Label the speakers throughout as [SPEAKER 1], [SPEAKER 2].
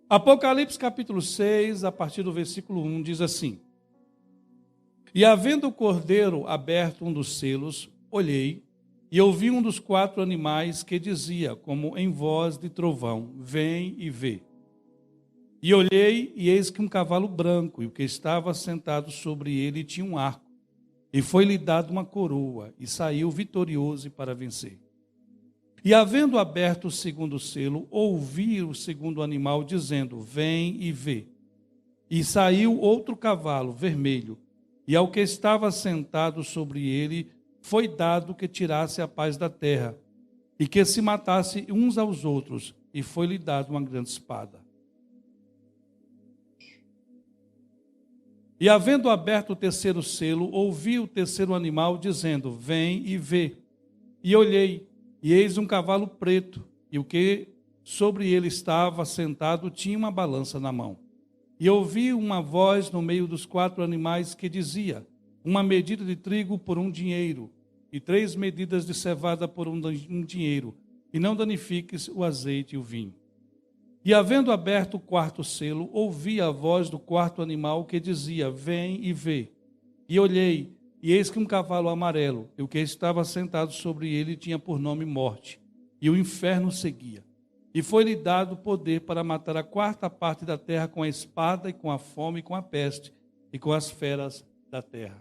[SPEAKER 1] Apocalipse capítulo 6, a partir do versículo 1, diz assim: E havendo o cordeiro aberto um dos selos, olhei, e ouvi um dos 4 animais que dizia, como em voz de trovão: Vem e vê. E olhei, e eis que um cavalo branco, e o que estava sentado sobre ele tinha um arco, e foi-lhe dado uma coroa, e saiu vitorioso para vencer. E havendo aberto o segundo selo, ouvi o segundo animal dizendo: Vem e vê. E saiu outro cavalo vermelho, e ao que estava sentado sobre ele foi dado que tirasse a paz da terra, e que se matasse uns aos outros, e foi-lhe dado uma grande espada. E havendo aberto o terceiro selo, ouvi o terceiro animal dizendo: Vem e vê. E olhei, e eis um cavalo preto, e o que sobre ele estava sentado tinha uma balança na mão. E ouvi uma voz no meio dos 4 animais que dizia: Uma medida de trigo por 1 dinheiro, e 3 medidas de cevada por um dinheiro, e não danifiques o azeite e o vinho. E havendo aberto o 4º selo, ouvi a voz do 4º animal que dizia: Vem e vê. E olhei, e eis que um cavalo amarelo, e o que estava sentado sobre ele tinha por nome Morte, e o inferno seguia. E foi-lhe dado poder para matar a 4ª parte da terra com a espada, e com a fome, e com a peste, e com as feras da terra.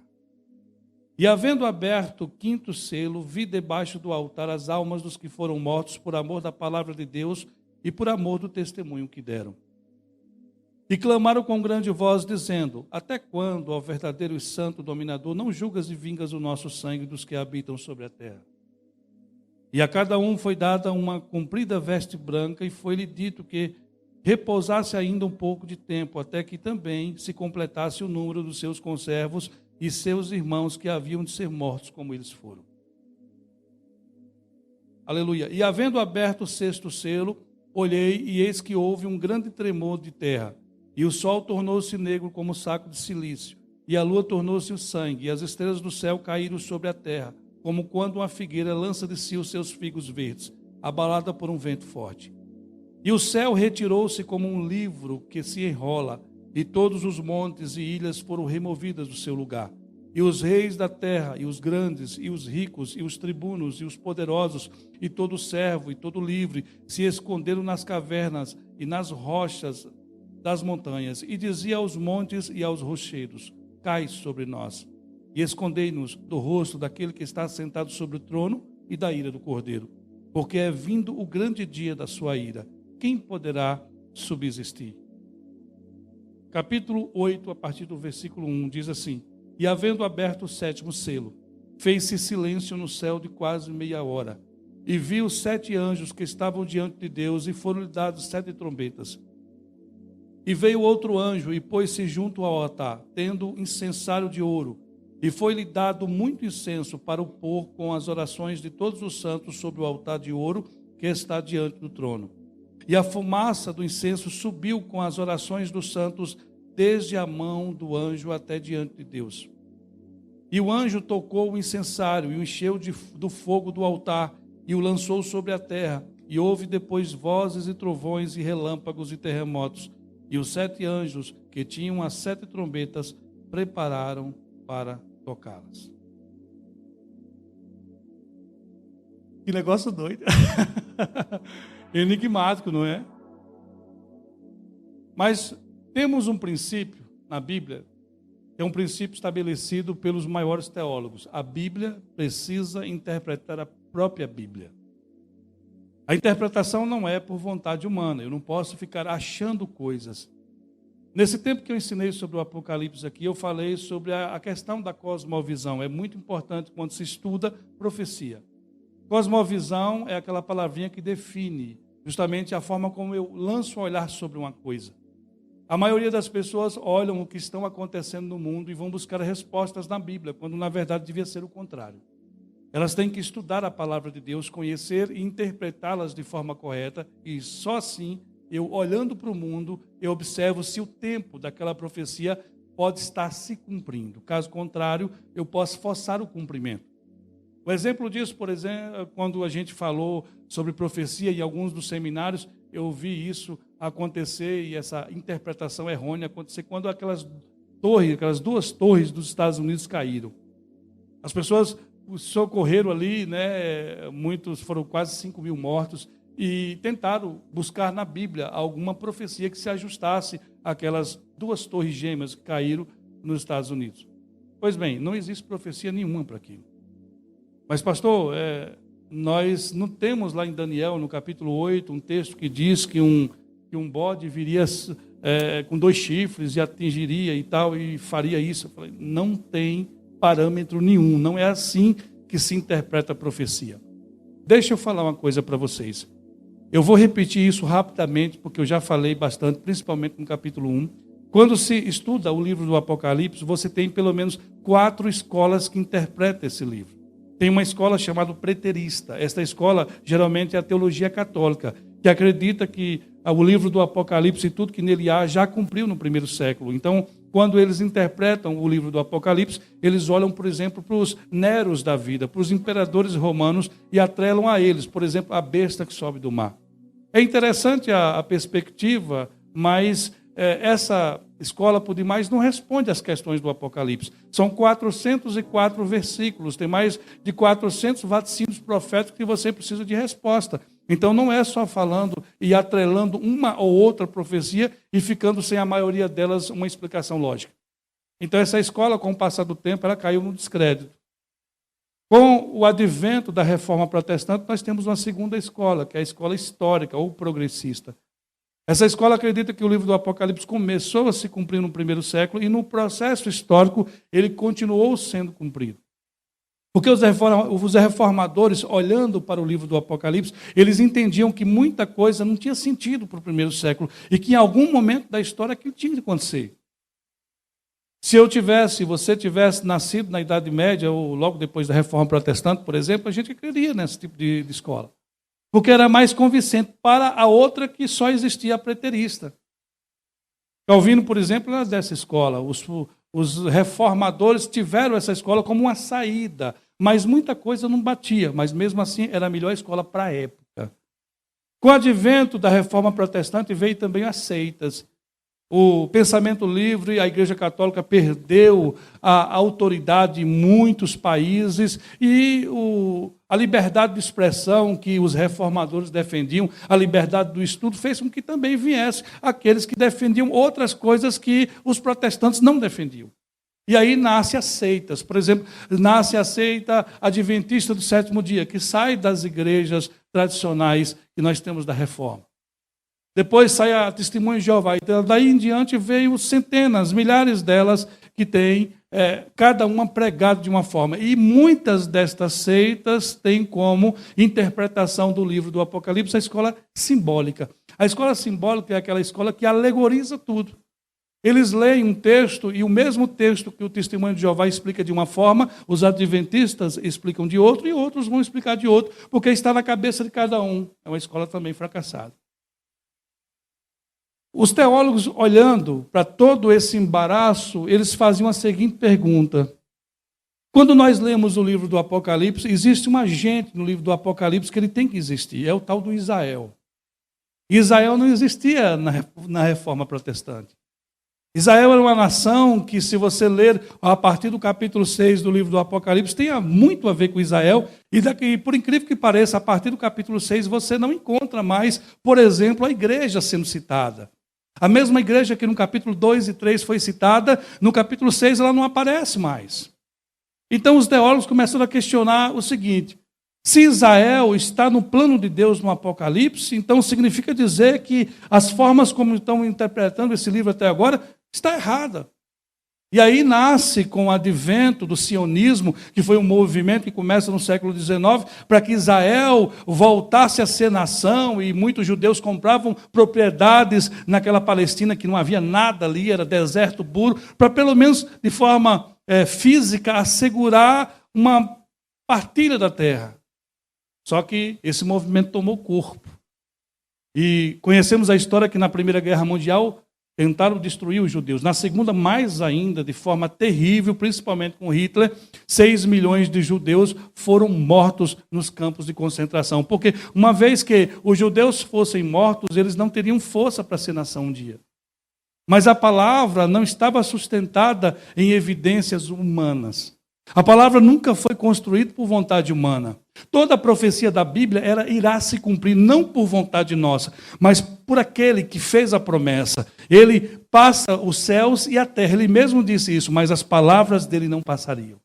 [SPEAKER 1] E havendo aberto o 5º selo, vi debaixo do altar as almas dos que foram mortos por amor da palavra de Deus e por amor do testemunho que deram. E clamaram com grande voz, dizendo: Até quando, ó verdadeiro e santo dominador, não julgas e vingas o nosso sangue dos que habitam sobre a terra? E a cada um foi dada uma comprida veste branca, e foi-lhe dito que repousasse ainda um pouco de tempo, até que também se completasse o número dos seus conservos e seus irmãos que haviam de ser mortos como eles foram. Aleluia. E havendo aberto o 6º selo, olhei, e eis que houve um grande tremor de terra, e o sol tornou-se negro como saco de cilício, e a lua tornou-se o sangue, e as estrelas do céu caíram sobre a terra, como quando uma figueira lança de si os seus figos verdes, abalada por um vento forte. E o céu retirou-se como um livro que se enrola, e todos os montes e ilhas foram removidas do seu lugar. E os reis da terra, e os grandes, e os ricos, e os tribunos, e os poderosos, e todo servo, e todo livre, se esconderam nas cavernas e nas rochas das montanhas, e dizia aos montes e aos rochedos: Cai sobre nós, e escondei-nos do rosto daquele que está sentado sobre o trono e da ira do Cordeiro, porque é vindo o grande dia da sua ira. Quem poderá subsistir? Capítulo 8, a partir do versículo 1, diz assim: E havendo aberto o 7º selo, fez-se silêncio no céu de quase meia hora. E vi os 7 anjos que estavam diante de Deus, e foram-lhe dados 7 trombetas. E veio outro anjo, e pôs-se junto ao altar, tendo incensário de ouro. E foi-lhe dado muito incenso para o pôr com as orações de todos os santos sobre o altar de ouro que está diante do trono. E a fumaça do incenso subiu com as orações dos santos, desde a mão do anjo até diante de Deus. E o anjo tocou o incensário e o encheu do fogo do altar e o lançou sobre a terra. E houve depois vozes e trovões e relâmpagos e terremotos. E os 7 anjos que tinham as 7 trombetas prepararam para tocá-las. Que negócio doido. Enigmático, não é? Mas temos um princípio na Bíblia, que é um princípio estabelecido pelos maiores teólogos. A Bíblia precisa interpretar a própria Bíblia. A interpretação não é por vontade humana. Eu não posso ficar achando coisas. Nesse tempo que eu ensinei sobre o Apocalipse aqui, eu falei sobre a questão da cosmovisão. É muito importante quando se estuda profecia. Cosmovisão é aquela palavrinha que define justamente a forma como eu lanço o olhar sobre uma coisa. A maioria das pessoas olham o que estão acontecendo no mundo e vão buscar respostas na Bíblia, quando na verdade devia ser o contrário. Elas têm que estudar a palavra de Deus, conhecer e interpretá-las de forma correta, e só assim, eu olhando para o mundo, eu observo se o tempo daquela profecia pode estar se cumprindo. Caso contrário, eu posso forçar o cumprimento. O exemplo disso, por exemplo, quando a gente falou sobre profecia em alguns dos seminários, eu vi isso acontecer, e essa interpretação errônea acontecer, quando aquelas duas torres dos Estados Unidos caíram. As pessoas socorreram ali, né? Muitos, foram quase 5.000 mortos, e tentaram buscar na Bíblia alguma profecia que se ajustasse àquelas duas torres gêmeas que caíram nos Estados Unidos. Pois bem, não existe profecia nenhuma para aquilo. Mas, pastor, nós não temos lá em Daniel, no capítulo 8, um texto que diz que um bode viria com 2 chifres e atingiria e tal, e faria isso. Eu falei, não tem parâmetro nenhum, não é assim que se interpreta a profecia. Deixa eu falar uma coisa para vocês. Eu vou repetir isso rapidamente, porque eu já falei bastante, principalmente no capítulo 1. Quando se estuda o livro do Apocalipse, você tem pelo menos 4 escolas que interpretam esse livro. Tem uma escola chamada preterista. Esta escola, geralmente, é a teologia católica, que acredita que o livro do Apocalipse e tudo que nele há já cumpriu no primeiro século. Então, quando eles interpretam o livro do Apocalipse, eles olham, por exemplo, para os Neros da vida, para os imperadores romanos, e atrelam a eles, por exemplo, a besta que sobe do mar. É interessante a perspectiva, mas essa escola, por demais, não responde às questões do Apocalipse. São 404 versículos, tem mais de 400 vaticínios proféticos que você precisa de resposta. Então não é só falando e atrelando uma ou outra profecia e ficando sem a maioria delas uma explicação lógica. Então essa escola, com o passar do tempo, ela caiu no descrédito. Com o advento da Reforma Protestante, nós temos uma segunda escola, que é a escola histórica ou progressista. Essa escola acredita que o livro do Apocalipse começou a se cumprir no primeiro século e no processo histórico ele continuou sendo cumprido. Porque os reformadores, olhando para o livro do Apocalipse, eles entendiam que muita coisa não tinha sentido para o primeiro século e que em algum momento da história aquilo tinha de acontecer. Se você tivesse nascido na Idade Média ou logo depois da Reforma Protestante, por exemplo, a gente creria nesse tipo de escola. Porque era mais convincente para a outra que só existia a preterista. Calvino, por exemplo, era dessa escola. Os reformadores tiveram essa escola como uma saída, mas muita coisa não batia, mas mesmo assim era a melhor escola para a época. Com o advento da Reforma Protestante veio também as seitas. O pensamento livre, a Igreja Católica perdeu a autoridade em muitos países e a liberdade de expressão que os reformadores defendiam, a liberdade do estudo, fez com que também viesse aqueles que defendiam outras coisas que os protestantes não defendiam. E aí nasce as seitas. Por exemplo, nasce a seita adventista do sétimo dia, que sai das igrejas tradicionais que nós temos da Reforma. Depois sai a Testemunho de Jeová. Então, daí em diante veio centenas, milhares delas que têm cada uma pregado de uma forma. E muitas destas seitas têm como interpretação do livro do Apocalipse a escola simbólica. A escola simbólica é aquela escola que alegoriza tudo. Eles leem um texto e o mesmo texto que o Testemunho de Jeová explica de uma forma, os adventistas explicam de outro e outros vão explicar de outro, porque está na cabeça de cada um. É uma escola também fracassada. Os teólogos, olhando para todo esse embaraço, eles faziam a seguinte pergunta. Quando nós lemos o livro do Apocalipse, existe um agente no livro do Apocalipse que ele tem que existir, é o tal do Israel. Israel não existia na Reforma Protestante. Israel era uma nação que, se você ler a partir do capítulo 6 do livro do Apocalipse, tem muito a ver com Israel, e por incrível que pareça, a partir do capítulo 6 você não encontra mais, por exemplo, a igreja sendo citada. A mesma igreja que no capítulo 2 e 3 foi citada, no capítulo 6 ela não aparece mais. Então os teólogos começaram a questionar o seguinte: se Israel está no plano de Deus no Apocalipse, então significa dizer que as formas como estão interpretando esse livro até agora está errada. E aí nasce, com o advento do sionismo, que foi um movimento que começa no século XIX, para que Israel voltasse a ser nação, e muitos judeus compravam propriedades naquela Palestina que não havia nada ali, era deserto puro, para pelo menos de forma física assegurar uma partilha da terra. Só que esse movimento tomou corpo. E conhecemos a história que na Primeira Guerra Mundial tentaram destruir os judeus. Na segunda, mais ainda, de forma terrível, principalmente com Hitler, 6 milhões de judeus foram mortos nos campos de concentração. Porque uma vez que os judeus fossem mortos, eles não teriam força para ser nação um dia. Mas a palavra não estava sustentada em evidências humanas. A palavra nunca foi construída por vontade humana. Toda a profecia da Bíblia irá se cumprir não por vontade nossa, mas por aquele que fez a promessa. Ele passa os céus e a terra. Ele mesmo disse isso, mas as palavras dele não passariam.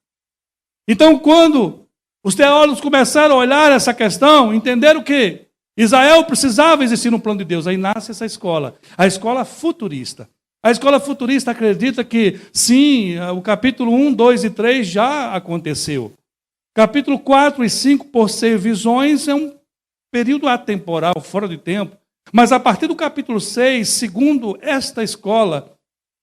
[SPEAKER 1] Então, quando os teólogos começaram a olhar essa questão, entenderam que Israel precisava existir no plano de Deus. Aí nasce essa escola, a escola futurista. A escola futurista acredita que, sim, o capítulo 1, 2 e 3 já aconteceu. Capítulo 4 e 5, por ser visões, é um período atemporal, fora de tempo. Mas a partir do capítulo 6, segundo esta escola,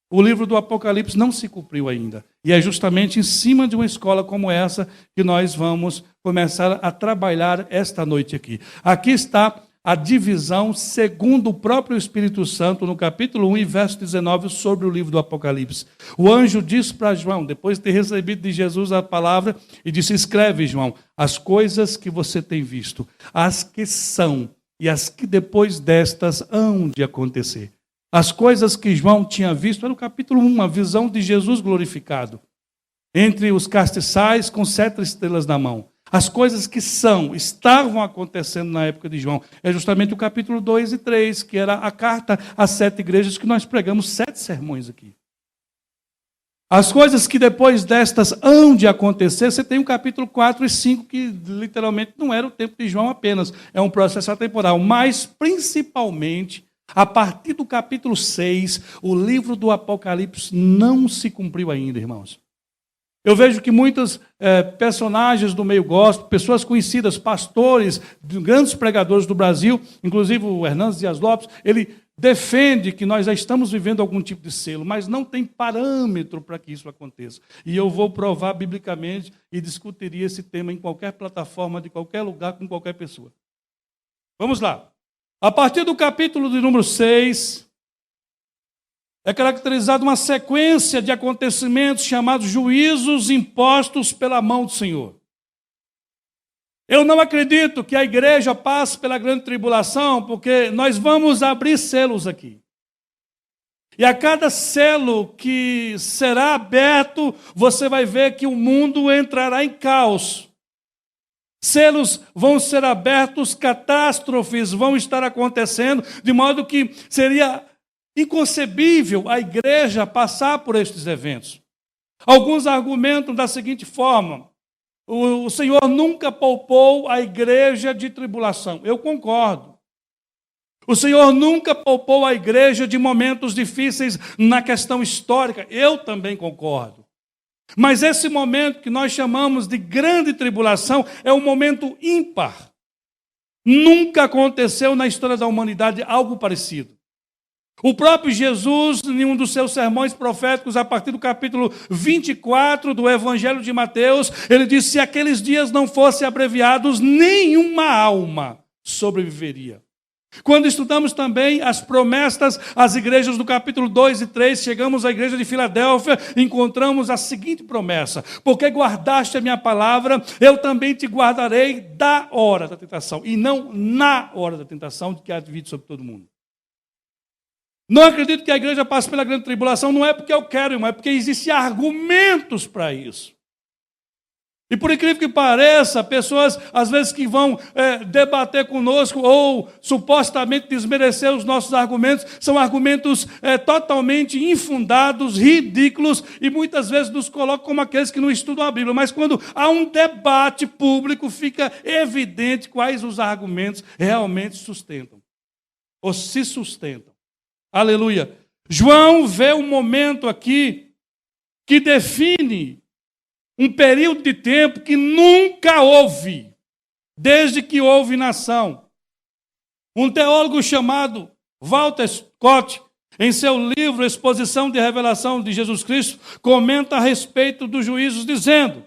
[SPEAKER 1] o livro do Apocalipse não se cumpriu ainda. E é justamente em cima de uma escola como essa que nós vamos começar a trabalhar esta noite aqui. Aqui está a divisão, segundo o próprio Espírito Santo, no capítulo 1 e verso 19, sobre o livro do Apocalipse. O anjo disse para João, depois de ter recebido de Jesus a palavra, e disse: escreve, João, as coisas que você tem visto, as que são e as que depois destas hão de acontecer. As coisas que João tinha visto, era o capítulo 1, a visão de Jesus glorificado, entre os castiçais com 7 estrelas na mão. As coisas que estavam acontecendo na época de João, é justamente o capítulo 2 e 3, que era a carta às 7 igrejas, que nós pregamos 7 sermões aqui. As coisas que depois destas hão de acontecer, você tem o capítulo 4 e 5, que literalmente não era o tempo de João apenas, é um processo atemporal, mas principalmente, a partir do capítulo 6, o livro do Apocalipse não se cumpriu ainda, irmãos. Eu vejo que muitos personagens do meio gospel, pessoas conhecidas, pastores, grandes pregadores do Brasil, inclusive o Hernandes Dias Lopes, ele defende que nós já estamos vivendo algum tipo de selo, mas não tem parâmetro para que isso aconteça. E eu vou provar biblicamente e discutiria esse tema em qualquer plataforma, de qualquer lugar, com qualquer pessoa. Vamos lá. A partir do capítulo de número 6... é caracterizada uma sequência de acontecimentos chamados juízos impostos pela mão do Senhor. Eu não acredito que a igreja passe pela grande tribulação, porque nós vamos abrir selos aqui. E a cada selo que será aberto, você vai ver que o mundo entrará em caos. Selos vão ser abertos, catástrofes vão estar acontecendo, de modo que seria inconcebível a igreja passar por estes eventos. Alguns argumentam da seguinte forma: o Senhor nunca poupou a igreja de tribulação. Eu concordo. O Senhor nunca poupou a igreja de momentos difíceis na questão histórica. Eu também concordo. Mas esse momento que nós chamamos de grande tribulação é um momento ímpar. Nunca aconteceu na história da humanidade algo parecido. O próprio Jesus, em um dos seus sermões proféticos, a partir do capítulo 24 do Evangelho de Mateus, ele disse: se aqueles dias não fossem abreviados, nenhuma alma sobreviveria. Quando estudamos também as promessas às igrejas do capítulo 2 e 3, chegamos à igreja de Filadélfia, encontramos a seguinte promessa: porque guardaste a minha palavra, eu também te guardarei da hora da tentação, e não na hora da tentação de que há de vir sobre todo mundo. Não acredito que a igreja passe pela grande tribulação, não é porque eu quero, irmão, é porque existem argumentos para isso. E por incrível que pareça, pessoas às vezes que vão debater conosco ou supostamente desmerecer os nossos argumentos, são argumentos totalmente infundados, ridículos, e muitas vezes nos colocam como aqueles que não estudam a Bíblia. Mas quando há um debate público, fica evidente quais os argumentos realmente sustentam, ou se sustentam. Aleluia. João vê um momento aqui que define um período de tempo que nunca houve, desde que houve nação. Um teólogo chamado Walter Scott, em seu livro Exposição de Revelação de Jesus Cristo, comenta a respeito dos juízos, dizendo: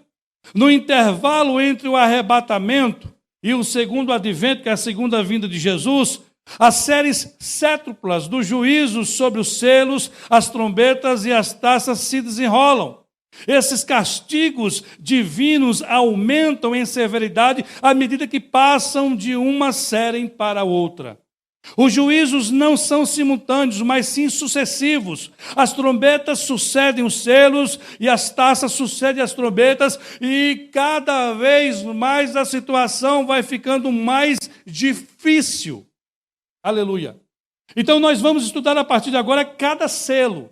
[SPEAKER 1] no intervalo entre o arrebatamento e o segundo advento, que é a segunda vinda de Jesus, As séries cétuplas do juízo sobre os selos, as trombetas e as taças se desenrolam. Esses castigos divinos aumentam em severidade à medida que passam de uma série para outra. Os juízos não são simultâneos, mas sim sucessivos. As trombetas sucedem os selos e as taças sucedem as trombetas, e cada vez mais a situação vai ficando mais difícil. Aleluia. Então nós vamos estudar a partir de agora cada selo.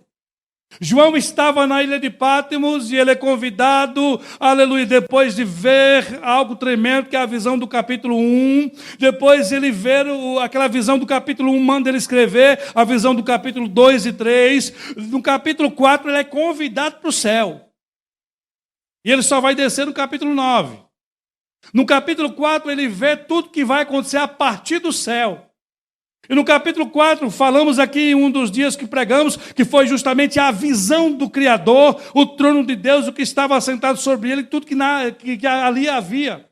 [SPEAKER 1] João estava na ilha de Patmos e ele é convidado, aleluia, depois de ver algo tremendo, que é a visão do capítulo 1, depois ele vê aquela visão do capítulo 1, manda ele escrever a visão do capítulo 2 e 3, no capítulo 4 ele é convidado para o céu, e ele só vai descer no capítulo 9, no capítulo 4 ele vê tudo que vai acontecer a partir do céu. E no capítulo 4, falamos aqui em um dos dias que pregamos, que foi justamente a visão do Criador, o trono de Deus, o que estava assentado sobre ele, tudo que ali havia.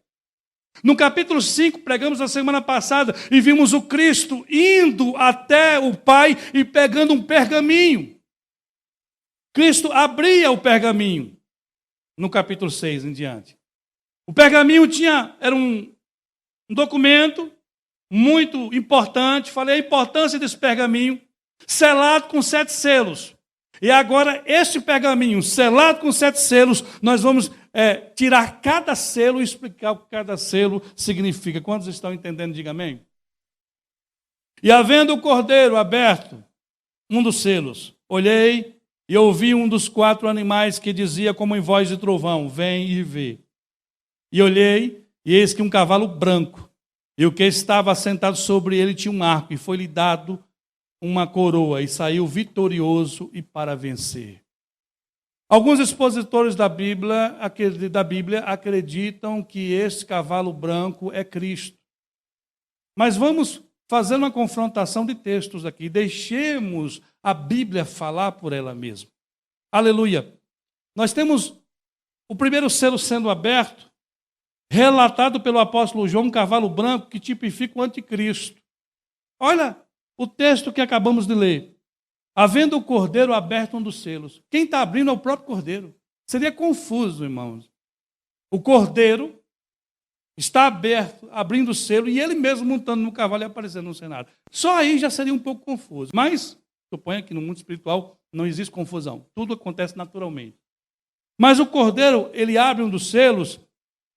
[SPEAKER 1] No capítulo 5, pregamos a semana passada, e vimos o Cristo indo até o Pai e pegando um pergaminho. Cristo abria o pergaminho, no capítulo 6 em diante. O pergaminho era um documento muito importante, falei a importância desse pergaminho, selado com 7 selos. E agora, este pergaminho, selado com 7 selos, nós vamos tirar cada selo e explicar o que cada selo significa. Quantos estão entendendo? Diga amém. E havendo o cordeiro aberto, um dos selos, olhei e ouvi um dos 4 animais que dizia como em voz de trovão, vem e vê. E olhei, e eis que um cavalo branco, e o que estava assentado sobre ele tinha um arco, e foi-lhe dado uma coroa, e saiu vitorioso e para vencer. Alguns expositores da Bíblia acreditam que esse cavalo branco é Cristo. Mas vamos fazer uma confrontação de textos aqui. Deixemos a Bíblia falar por ela mesma. Aleluia. Nós temos o primeiro selo sendo aberto, relatado pelo apóstolo João, um cavalo branco que tipifica o anticristo. Olha o texto que acabamos de ler. Havendo o cordeiro aberto um dos selos. Quem está abrindo é o próprio cordeiro. Seria confuso, irmãos. O cordeiro está aberto, abrindo o selo, e ele mesmo montando no cavalo e aparecendo no cenário. Só aí já seria um pouco confuso. Mas, suponha que no mundo espiritual não existe confusão. Tudo acontece naturalmente. Mas o cordeiro, ele abre um dos selos,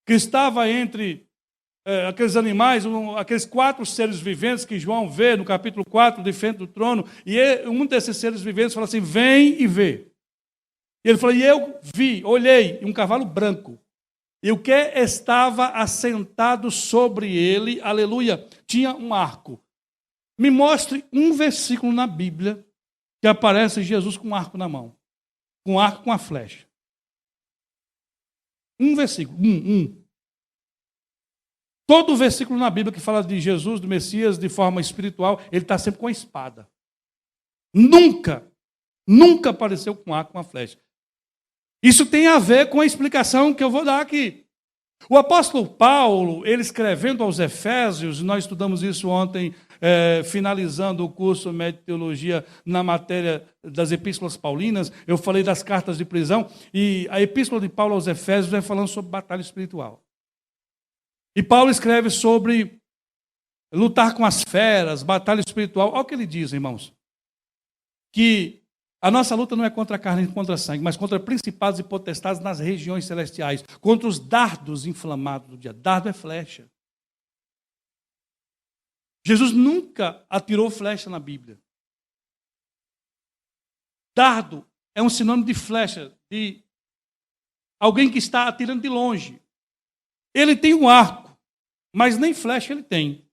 [SPEAKER 1] que estava entre aqueles animais, aqueles 4 seres viventes que João vê no capítulo 4, de frente do trono, e um desses seres viventes fala assim, vem e vê. E ele falou, e eu vi, olhei, um cavalo branco, e o que estava assentado sobre ele, aleluia, tinha um arco. Me mostre um versículo na Bíblia que aparece Jesus com um arco na mão, com um arco com a flecha. Um versículo, Todo versículo na Bíblia que fala de Jesus, do Messias, de forma espiritual, ele está sempre com a espada. Nunca apareceu com arco, com a flecha. Isso tem a ver com a explicação que eu vou dar aqui. O apóstolo Paulo, ele escrevendo aos Efésios, nós estudamos isso ontem, finalizando o curso Médio de Teologia na matéria das Epístolas Paulinas, eu falei das cartas de prisão, e a Epístola de Paulo aos Efésios vai falando sobre batalha espiritual. E Paulo escreve sobre lutar com as feras, batalha espiritual. Olha o que ele diz, irmãos. Que a nossa luta não é contra a carne e contra a sangue, mas contra principados e potestades nas regiões celestiais, contra os dardos inflamados do dia. Dardo é flecha. Jesus nunca atirou flecha na Bíblia. Dardo é um sinônimo de flecha, de alguém que está atirando de longe. Ele tem um arco, mas nem flecha ele tem.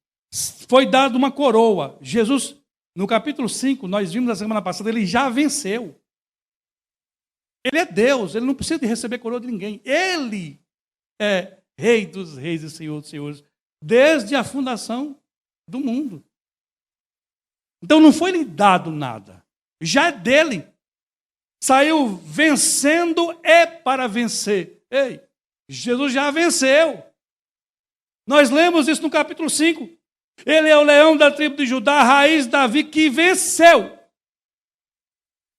[SPEAKER 1] Foi dado uma coroa. Jesus, no capítulo 5, nós vimos na semana passada, ele já venceu. Ele é Deus, ele não precisa de receber coroa de ninguém. Ele é Rei dos reis e Senhor dos senhores, desde a fundação do mundo. Então não foi lhe dado nada. Já é dele. Saiu vencendo para vencer. Ei, Jesus já venceu. Nós lemos isso no capítulo 5. Ele é o leão da tribo de Judá, a raiz de Davi, que venceu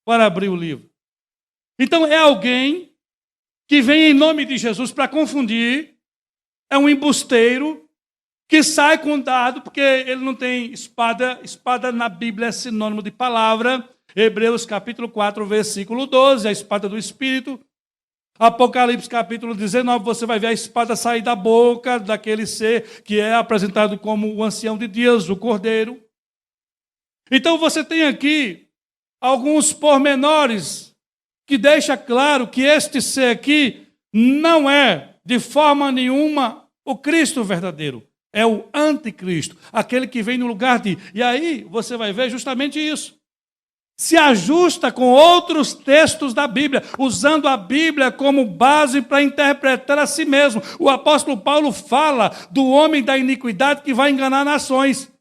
[SPEAKER 1] para abrir o livro. Então é alguém que vem em nome de Jesus para confundir, é um embusteiro, que sai com dado, porque ele não tem espada. Espada na Bíblia é sinônimo de palavra. Hebreus capítulo 4, versículo 12, a espada do Espírito. Apocalipse capítulo 19, você vai ver a espada sair da boca daquele ser que é apresentado como o ancião de Deus, o Cordeiro. Então você tem aqui alguns pormenores que deixa claro que este ser aqui não é de forma nenhuma o Cristo verdadeiro. É o anticristo, aquele que vem no lugar de... E aí você vai ver justamente isso. Se ajusta com outros textos da Bíblia, usando a Bíblia como base para interpretar a si mesmo. O apóstolo Paulo fala do homem da iniquidade que vai enganar nações.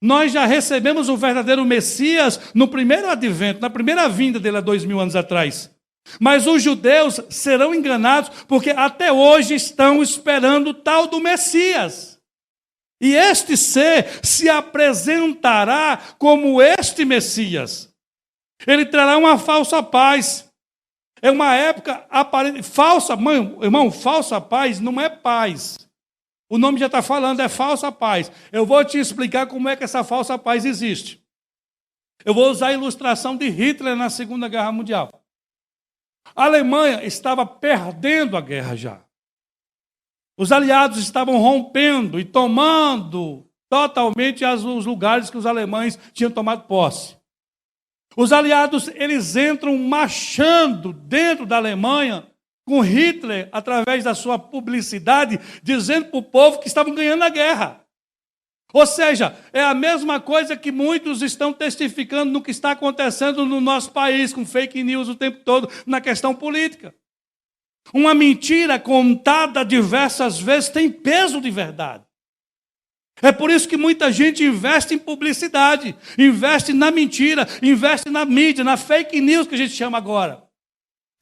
[SPEAKER 1] Nós já recebemos o verdadeiro Messias no primeiro advento, na primeira vinda dele há 2000 anos atrás. Mas os judeus serão enganados porque até hoje estão esperando o tal do Messias. E este ser se apresentará como este Messias. Ele trará uma falsa paz. É uma época aparente. Falsa, irmão, falsa paz não é paz. O nome já está falando, é falsa paz. Eu vou te explicar como é que essa falsa paz existe. Eu vou usar a ilustração de Hitler na Segunda Guerra Mundial. A Alemanha estava perdendo a guerra já. Os aliados estavam rompendo e tomando totalmente os lugares que os alemães tinham tomado posse. Os aliados, eles entram marchando dentro da Alemanha com Hitler, através da sua publicidade, dizendo para o povo que estavam ganhando a guerra. Ou seja, é a mesma coisa que muitos estão testificando no que está acontecendo no nosso país, com fake news o tempo todo, na questão política. Uma mentira contada diversas vezes tem peso de verdade. É por isso que muita gente investe em publicidade, investe na mentira, investe na mídia, na fake news que a gente chama agora.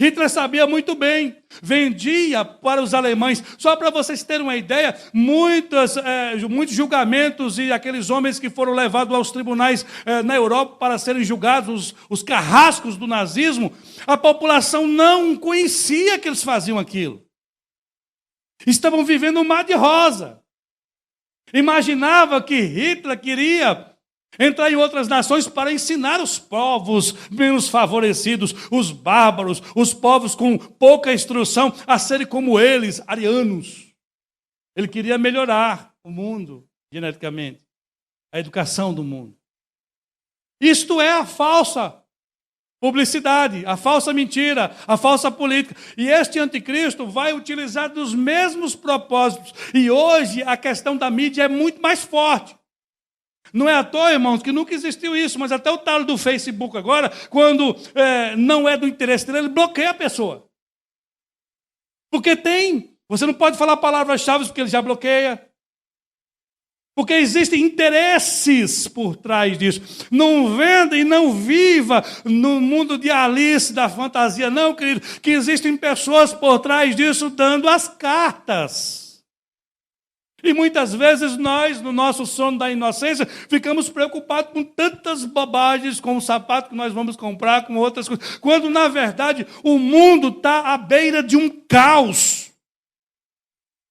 [SPEAKER 1] Hitler sabia muito bem, vendia para os alemães. Só para vocês terem uma ideia, muitos julgamentos e aqueles homens que foram levados aos tribunais na Europa para serem julgados, os carrascos do nazismo, a população não conhecia que eles faziam aquilo. Estavam vivendo um mar de rosa. Imaginava que Hitler queria entrar em outras nações para ensinar os povos menos favorecidos, os bárbaros, os povos com pouca instrução, a serem como eles, arianos. Ele queria melhorar o mundo geneticamente, a educação do mundo. Isto é a falsa publicidade, a falsa mentira, a falsa política. E este anticristo vai utilizar dos mesmos propósitos. E hoje a questão da mídia é muito mais forte. Não é à toa, irmãos, que nunca existiu isso, mas até o tal do Facebook agora, quando não é do interesse dele, ele bloqueia a pessoa. Porque você não pode falar palavras-chave porque ele já bloqueia. Porque existem interesses por trás disso. Não venda e não viva no mundo de Alice, da fantasia, não, querido, que existem pessoas por trás disso dando as cartas. E muitas vezes nós, no nosso sono da inocência, ficamos preocupados com tantas bobagens, com o sapato que nós vamos comprar, com outras coisas, quando, na verdade, o mundo está à beira de um caos.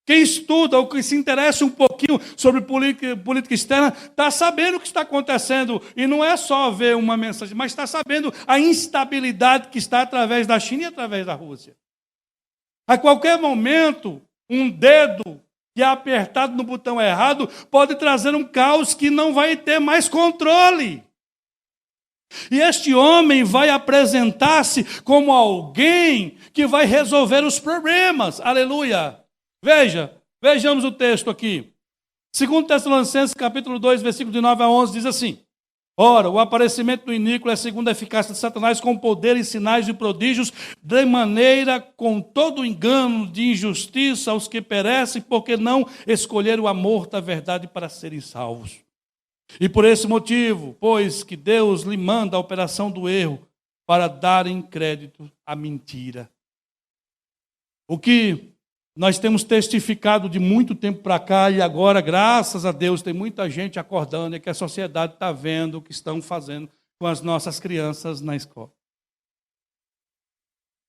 [SPEAKER 1] Quem estuda ou que se interessa um pouquinho sobre política externa, está sabendo o que está acontecendo. E não é só ver uma mensagem, mas está sabendo a instabilidade que está através da China e através da Rússia. A qualquer momento, um dedo que é apertado no botão errado pode trazer um caos que não vai ter mais controle. E este homem vai apresentar-se como alguém que vai resolver os problemas. Aleluia! Vejamos o texto aqui. 2 Tessalonicenses, capítulo 2, versículo de 9 a 11, diz assim: Ora, o aparecimento do iníquo é segundo a eficácia de Satanás, com poder e sinais e prodígios, de maneira com todo engano de injustiça aos que perecem, porque não escolheram o amor da verdade para serem salvos. E por esse motivo, pois que Deus lhe manda a operação do erro, para darem crédito à mentira. O que Nós temos testificado de muito tempo para cá e agora, graças a Deus, tem muita gente acordando e que a sociedade está vendo o que estão fazendo com as nossas crianças na escola.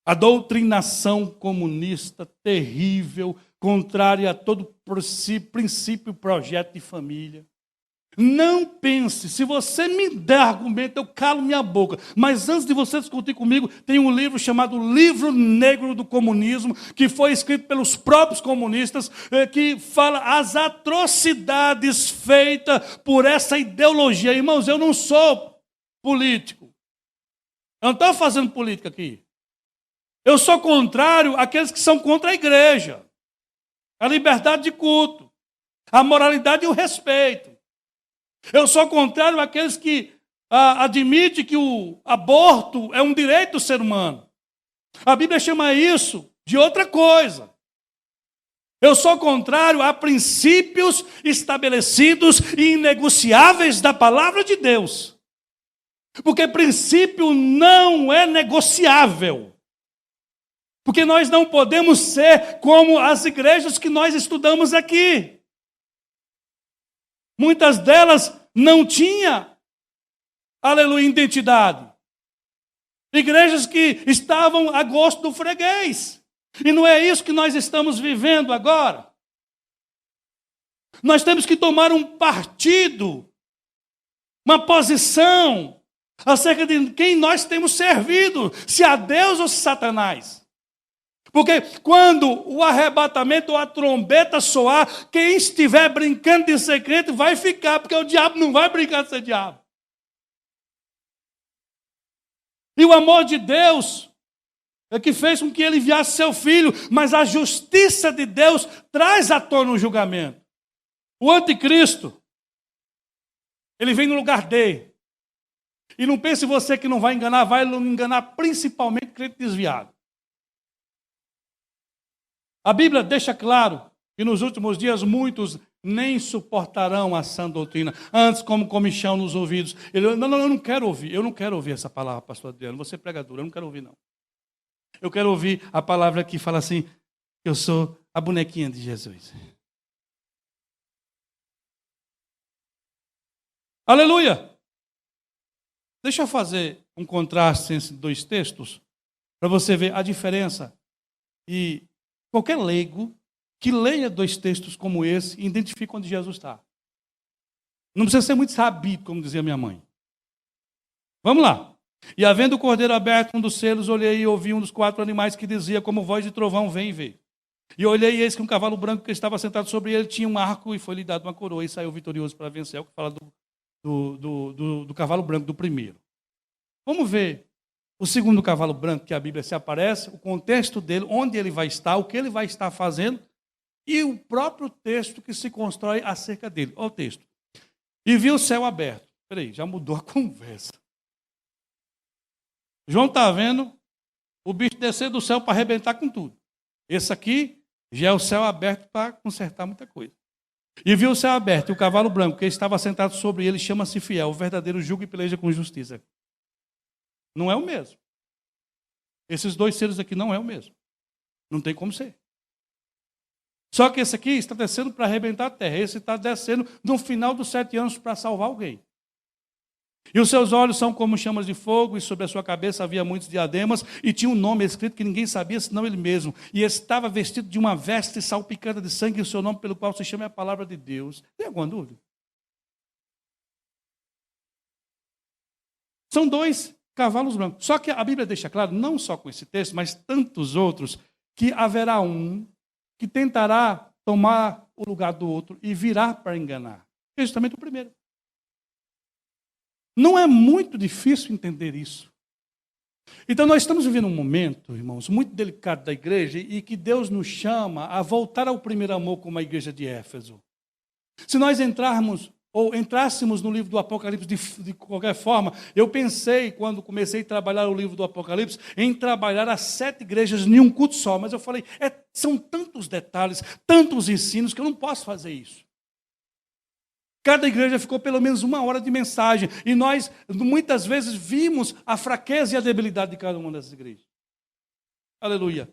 [SPEAKER 1] A doutrinação comunista terrível, contrária a todo princípio e projeto de família. Não pense, se você me der argumento, eu calo minha boca. Mas antes de você discutir comigo, tem um livro chamado Livro Negro do Comunismo, que foi escrito pelos próprios comunistas, que fala as atrocidades feitas por essa ideologia. Irmãos, eu não sou político. Eu não estou fazendo política aqui. Eu sou contrário àqueles que são contra a igreja, a liberdade de culto, a moralidade e o respeito. Eu sou contrário àqueles que admitem que o aborto é um direito do ser humano. A Bíblia chama isso de outra coisa. Eu sou contrário a princípios estabelecidos e inegociáveis da palavra de Deus. Porque princípio não é negociável. Porque nós não podemos ser como as igrejas que nós estudamos aqui. Muitas delas não tinham, aleluia, identidade. Igrejas que estavam a gosto do freguês. E não é isso que nós estamos vivendo agora. Nós temos que tomar um partido, uma posição acerca de quem nós temos servido, se a Deus ou se a Satanás. Porque quando o arrebatamento ou a trombeta soar, quem estiver brincando de ser crente vai ficar, porque o diabo não vai brincar de ser diabo. E o amor de Deus é que fez com que ele enviasse seu filho, mas a justiça de Deus traz à tona o julgamento. O anticristo, ele vem no lugar dele. E não pense você que não vai enganar principalmente crente desviado. A Bíblia deixa claro que nos últimos dias muitos nem suportarão a sã doutrina. Antes, como comichão nos ouvidos. Eu não quero ouvir. Eu não quero ouvir essa palavra, pastor Adriano. Você é pregador, eu não quero ouvir, não. Eu quero ouvir a palavra que fala assim, eu sou a bonequinha de Jesus. Aleluia! Deixa eu fazer um contraste entre dois textos, para você ver a diferença. E qualquer leigo que leia dois textos como esse, identifica onde Jesus está. Não precisa ser muito sabido, como dizia minha mãe. Vamos lá. E havendo o cordeiro aberto, um dos selos, olhei e ouvi um dos 4 animais que dizia, como voz de trovão, vem e vê. E olhei e eis que um cavalo branco que estava sentado sobre ele tinha um arco e foi-lhe dado uma coroa e saiu vitorioso para vencer. É o que fala do cavalo branco, do primeiro. Vamos ver o segundo cavalo branco que a Bíblia se aparece, o contexto dele, onde ele vai estar, o que ele vai estar fazendo e o próprio texto que se constrói acerca dele. Olha o texto. E viu o céu aberto. Peraí, já mudou a conversa. João está vendo o bicho descer do céu para arrebentar com tudo. Esse aqui já é o céu aberto para consertar muita coisa. E viu o céu aberto e o cavalo branco que estava sentado sobre ele chama-se Fiel, o verdadeiro julga e peleja com justiça. Não é o mesmo. Esses dois seres aqui não é o mesmo. Não tem como ser. Só que esse aqui está descendo para arrebentar a terra. Esse está descendo no final dos 7 anos para salvar alguém. E os seus olhos são como chamas de fogo, e sobre a sua cabeça havia muitos diademas, e tinha um nome escrito que ninguém sabia, senão ele mesmo. E estava vestido de uma veste salpicada de sangue, e o seu nome pelo qual se chama é a palavra de Deus. Tem alguma dúvida? São 2 cavalos brancos. Só que a Bíblia deixa claro, não só com esse texto, mas tantos outros, que haverá um que tentará tomar o lugar do outro e virá para enganar. É justamente o primeiro. Não é muito difícil entender isso. Então nós estamos vivendo um momento, irmãos, muito delicado da igreja e que Deus nos chama a voltar ao primeiro amor como a igreja de Éfeso. Se nós entrássemos no livro do Apocalipse de qualquer forma, eu pensei, quando comecei a trabalhar o livro do Apocalipse, em trabalhar as 7 igrejas em um culto só, mas eu falei, são tantos detalhes, tantos ensinos, que eu não posso fazer isso. Cada igreja ficou pelo menos 1 hora de mensagem, e nós muitas vezes vimos a fraqueza e a debilidade de cada uma dessas igrejas. Aleluia.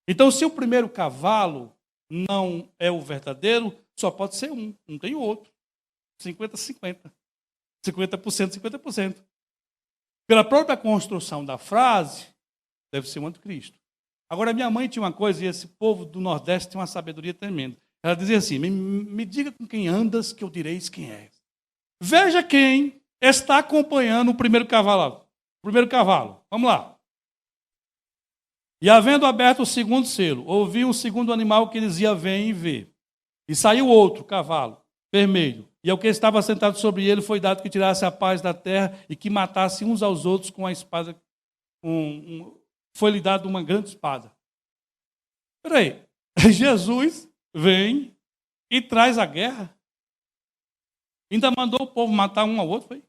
[SPEAKER 1] Então, se o primeiro cavalo não é o verdadeiro, só pode ser um, não tem outro. 50-50. 50%, 50%. Pela própria construção da frase, deve ser o anticristo. Agora, minha mãe tinha uma coisa, e esse povo do Nordeste tem uma sabedoria tremenda. Ela dizia assim, me diga com quem andas, que eu direis quem é. Veja quem está acompanhando o primeiro cavalo. Vamos lá. E havendo aberto o segundo selo, ouvi um segundo animal que dizia, vem e vê. E saiu outro cavalo, vermelho. E ao que estava sentado sobre ele foi dado que tirasse a paz da terra e que matasse uns aos outros com a espada. Foi-lhe dado uma grande espada. Espera aí, Jesus vem e traz a guerra. Ainda mandou o povo matar um ao outro. Foi?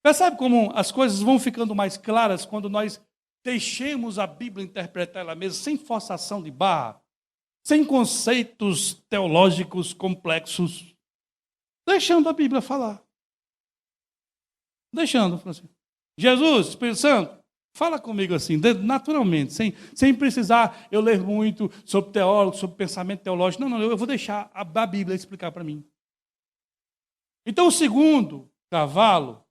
[SPEAKER 1] Percebe como as coisas vão ficando mais claras quando nós deixemos a Bíblia interpretar ela mesma, sem forçação de barra, sem conceitos teológicos complexos, deixando a Bíblia falar. Deixando, assim. Jesus, Espírito Santo, fala comigo assim, naturalmente, sem precisar eu ler muito sobre teólogo, sobre pensamento teológico. Não, eu vou deixar a Bíblia explicar para mim. Então, o segundo cavalo,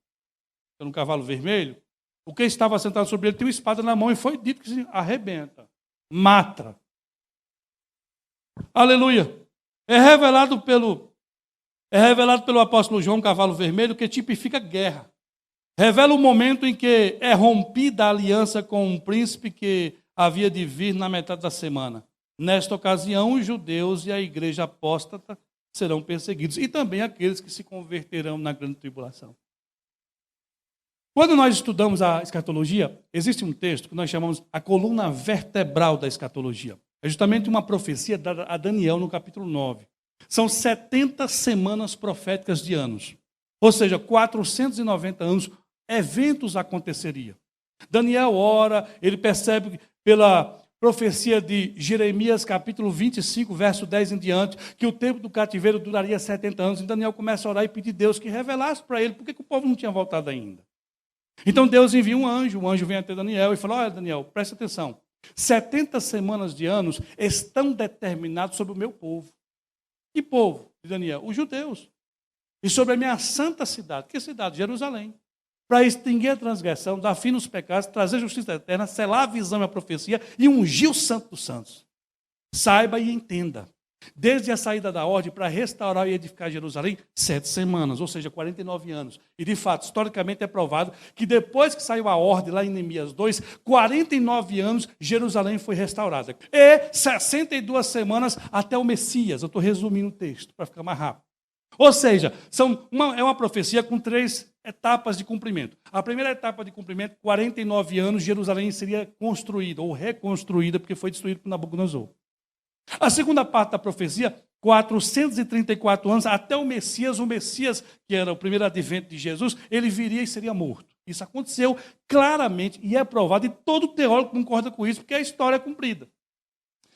[SPEAKER 1] era um cavalo vermelho, o que estava sentado sobre ele tinha uma espada na mão e foi dito que se arrebenta, mata. Aleluia. É revelado pelo apóstolo João, cavalo vermelho, que tipifica guerra. Revela o momento em que é rompida a aliança com um príncipe que havia de vir na metade da semana. Nesta ocasião, os judeus e a igreja apóstata serão perseguidos, e também aqueles que se converterão na grande tribulação. Quando nós estudamos a escatologia, existe um texto que nós chamamos a coluna vertebral da escatologia. É justamente uma profecia dada a Daniel no capítulo 9. São 70 semanas proféticas de anos. Ou seja, 490 anos, eventos aconteceriam. Daniel ora, ele percebe pela profecia de Jeremias, capítulo 25, verso 10 em diante, que o tempo do cativeiro duraria 70 anos. E Daniel começa a orar e pedir a Deus que revelasse para ele por que o povo não tinha voltado ainda. Então Deus envia um anjo, o anjo vem até Daniel e fala, olha Daniel, presta atenção, 70 semanas de anos estão determinados sobre o meu povo. Que povo, Daniel? Os judeus. E sobre a minha santa cidade. Que cidade? Jerusalém. Para extinguir a transgressão, dar fim nos pecados, trazer justiça eterna, selar a visão e a profecia e ungir o santo dos santos. Saiba e entenda. Desde a saída da ordem para restaurar e edificar Jerusalém, 7 semanas, ou seja, 49 anos. E de fato, historicamente é provado que depois que saiu a ordem lá em Neemias 2, 49 anos Jerusalém foi restaurada. E 62 semanas até o Messias. Eu estou resumindo o texto para ficar mais rápido. Ou seja, é uma profecia com 3 etapas de cumprimento. A primeira etapa de cumprimento, 49 anos, Jerusalém seria construída ou reconstruída, porque foi destruída por Nabucodonosor. A segunda parte da profecia, 434 anos, até o Messias, que era o primeiro advento de Jesus, ele viria e seria morto. Isso aconteceu claramente e é provado, e todo teólogo concorda com isso, porque a história é cumprida.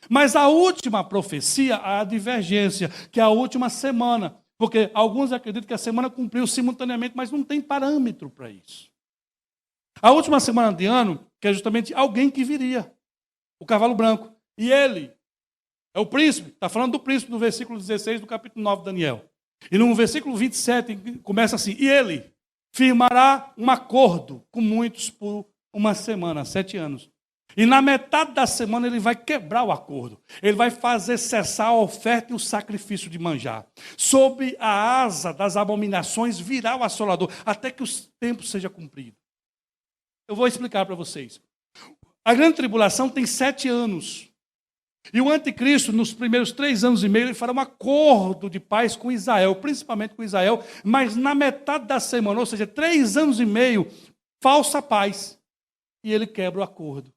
[SPEAKER 1] Mas a última profecia, a divergência, que é a última semana, porque alguns acreditam que a semana cumpriu simultaneamente, mas não tem parâmetro para isso. A última semana de ano, que é justamente alguém que viria, o cavalo branco, e ele é o príncipe, está falando do príncipe no versículo 16 do capítulo 9 de Daniel. E no versículo 27 começa assim, e ele firmará um acordo com muitos por uma semana, 7 anos. E na metade da semana ele vai quebrar o acordo. Ele vai fazer cessar a oferta e o sacrifício de manjar. Sob a asa das abominações virá o assolador, até que o tempo seja cumprido. Eu vou explicar para vocês. A grande tribulação tem 7 anos. E o anticristo, nos primeiros 3 anos e meio, ele fará um acordo de paz com Israel, principalmente com Israel, mas na metade da semana, ou seja, 3 anos e meio, falsa paz. E ele quebra o acordo.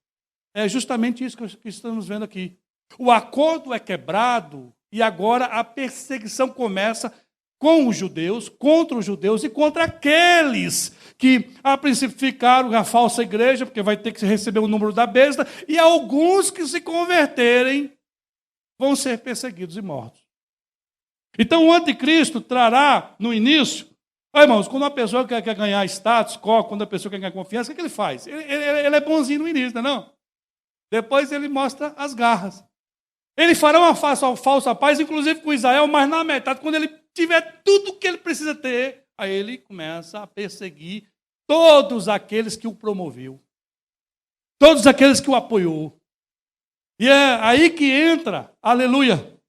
[SPEAKER 1] É justamente isso que estamos vendo aqui. O acordo é quebrado e agora a perseguição começa com os judeus, contra os judeus e contra aqueles que a princípio ficaram a falsa igreja, porque vai ter que receber o número da besta, e alguns que se converterem vão ser perseguidos e mortos. Então o anticristo trará no início, irmãos, quando uma pessoa quer ganhar status, quando a pessoa quer ganhar confiança, o que ele faz? Ele é bonzinho no início, não é não? Depois ele mostra as garras. Ele fará uma falsa paz, inclusive com Israel, mas na metade, quando ele tiver tudo o que ele precisa ter, aí ele começa a perseguir todos aqueles que o promoveu, todos aqueles que o apoiou. E é aí que entra, aleluia,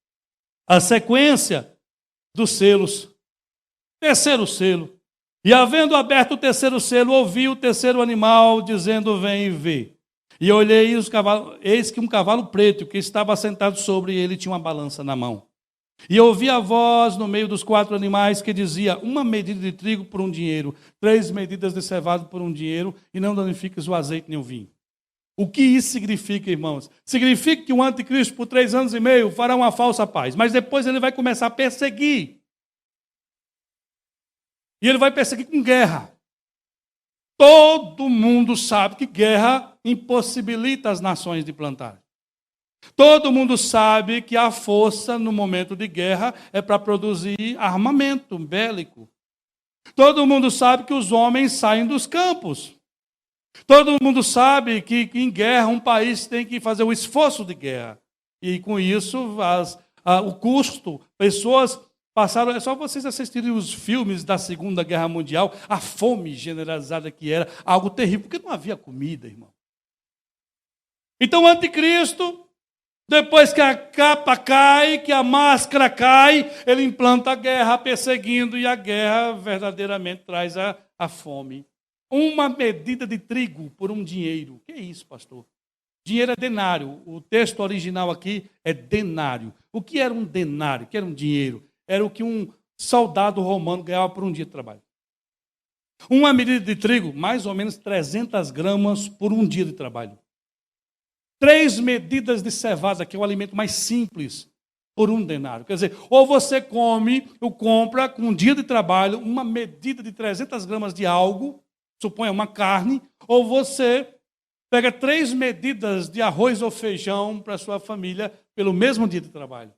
[SPEAKER 1] a sequência dos selos. Terceiro selo. E havendo aberto o terceiro selo, ouvi o terceiro animal dizendo, vem e vê. E olhei, eis que um cavalo preto, que estava sentado sobre ele, tinha uma balança na mão. E ouvi a voz no meio dos 4 animais que dizia, 1 medida de trigo por 1 dinheiro, 3 medidas de cevado por 1 dinheiro, e não danifiques o azeite nem o vinho. O que isso significa, irmãos? Significa que o anticristo, por 3 anos e meio, fará uma falsa paz, mas depois ele vai começar a perseguir. E ele vai perseguir com guerra. Todo mundo sabe que guerra impossibilita as nações de plantar. Todo mundo sabe que a força no momento de guerra é para produzir armamento bélico. Todo mundo sabe que os homens saem dos campos. Todo mundo sabe que em guerra um país tem que fazer o esforço de guerra. E com isso, o custo, pessoas passaram, é só vocês assistirem os filmes da Segunda Guerra Mundial, a fome generalizada que era, algo terrível, porque não havia comida, irmão. Então o anticristo, depois que a capa cai, que a máscara cai, ele implanta a guerra perseguindo, e a guerra verdadeiramente traz a fome. 1 medida de trigo por 1 dinheiro. Que é isso, pastor? Dinheiro é denário. O texto original aqui é denário. O que era um denário? O que era um dinheiro? Era o que um soldado romano ganhava por 1 dia de trabalho. 1 medida de trigo, mais ou menos 300 gramas por 1 dia de trabalho. 3 medidas de cevada, que é o alimento mais simples, por 1 denário. Quer dizer, ou você come ou compra com 1 dia de trabalho 1 medida de 300 gramas de algo, suponha uma carne, ou você pega 3 medidas de arroz ou feijão para a sua família pelo mesmo dia de trabalho.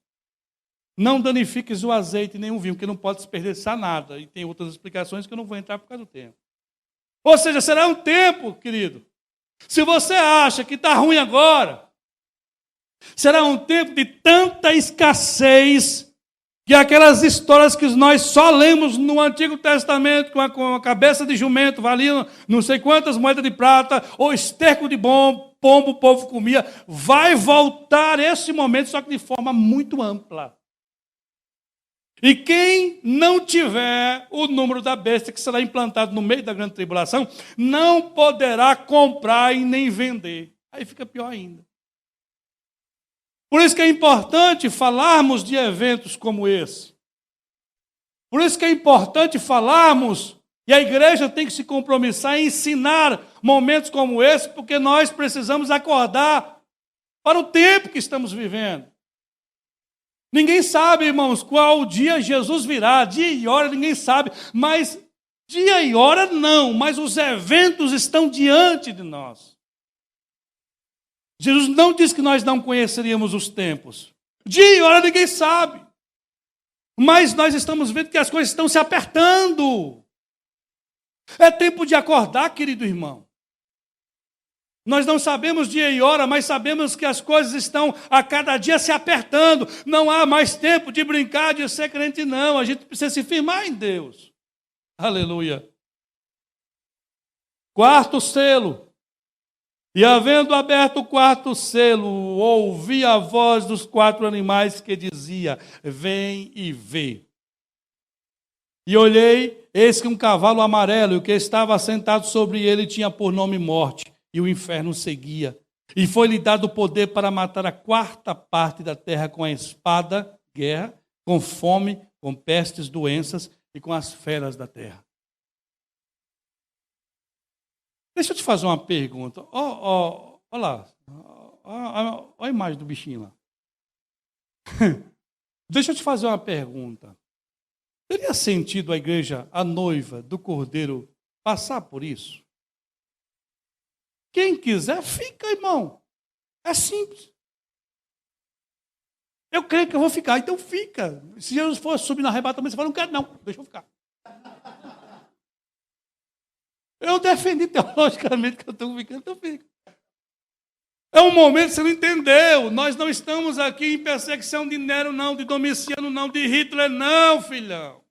[SPEAKER 1] Não danifiques o azeite nem o vinho, porque não pode desperdiçar nada. E tem outras explicações que eu não vou entrar por causa do tempo. Ou seja, será um tempo, querido. Se você acha que está ruim agora, será um tempo de tanta escassez que aquelas histórias que nós só lemos no Antigo Testamento, com a cabeça de jumento, valia não sei quantas moedas de prata, ou esterco de pombo o povo comia, vai voltar esse momento, só que de forma muito ampla. E quem não tiver o número da besta que será implantado no meio da grande tribulação, não poderá comprar e nem vender. Aí fica pior ainda. Por isso que é importante falarmos de eventos como esse. Por isso que é importante falarmos, e a igreja tem que se compromissar em ensinar momentos como esse, porque nós precisamos acordar para o tempo que estamos vivendo. Ninguém sabe, irmãos, qual dia Jesus virá, dia e hora ninguém sabe, mas dia e hora não, mas os eventos estão diante de nós. Jesus não disse que nós não conheceríamos os tempos. Dia e hora ninguém sabe, mas nós estamos vendo que as coisas estão se apertando. É tempo de acordar, querido irmão. Nós não sabemos dia e hora, mas sabemos que as coisas estão a cada dia se apertando. Não há mais tempo de brincar, de ser crente, não. A gente precisa se firmar em Deus. Aleluia. 4º selo. E havendo aberto o 4º selo, ouvi a voz dos 4 animais que dizia, vem e vê. E olhei, eis que um cavalo amarelo, e o que estava sentado sobre ele tinha por nome Morte. E o inferno seguia. E foi-lhe dado o poder para matar a 4ª parte da terra com a espada, guerra, com fome, com pestes, doenças e com as feras da terra. Deixa eu te fazer uma pergunta. Olha lá. Olha a imagem do bichinho lá. Deixa eu te fazer uma pergunta. Teria sentido a igreja, a noiva do Cordeiro, passar por isso? Quem quiser, fica, irmão. É simples. Eu creio que eu vou ficar, então fica. Se Jesus for subir no arrebatamento, você fala, não quero não, deixa eu ficar. Eu defendi teologicamente que eu estou ficando, então fica. É um momento que você não entendeu. Nós não estamos aqui em perseguição de Nero, não, de Domiciano, não, de Hitler, não, filhão.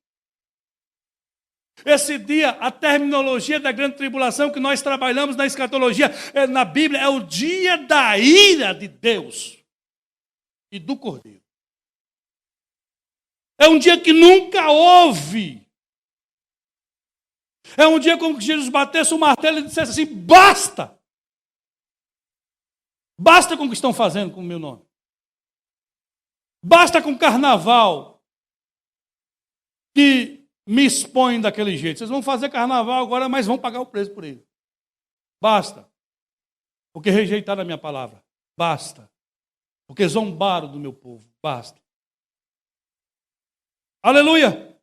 [SPEAKER 1] Esse dia, a terminologia da grande tribulação que nós trabalhamos na escatologia, na Bíblia, é o dia da ira de Deus e do Cordeiro. É um dia que nunca houve. É um dia como que Jesus batesse o martelo e dissesse assim: basta! Basta com o que estão fazendo com o meu nome. Basta com o carnaval que me expõe daquele jeito. Vocês vão fazer carnaval agora, mas vão pagar o preço por ele. Basta. Porque rejeitaram a minha palavra. Basta. Porque zombaram do meu povo. Basta. Aleluia.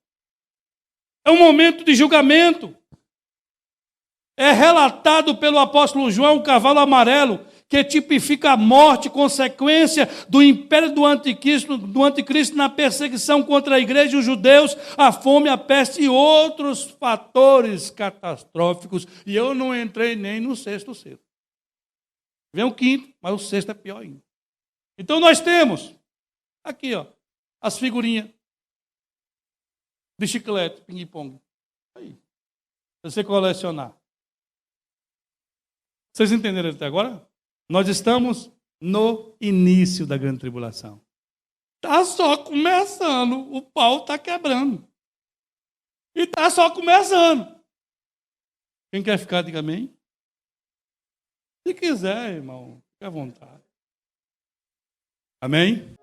[SPEAKER 1] É um momento de julgamento. É relatado pelo apóstolo João o cavalo amarelo, que tipifica a morte, consequência do império do anticristo na perseguição contra a igreja e os judeus, a fome, a peste e outros fatores catastróficos. E eu não entrei nem no sexto selo. Vem o quinto, mas o sexto é pior ainda. Então nós temos aqui, ó, as figurinhas de chiclete, ping-pong. Aí, pra você colecionar. Vocês entenderam até agora? Nós estamos no início da grande tribulação. Está só começando, o pau está quebrando. E está só começando. Quem quer ficar, diga amém. Se quiser, irmão, fique à vontade. Amém?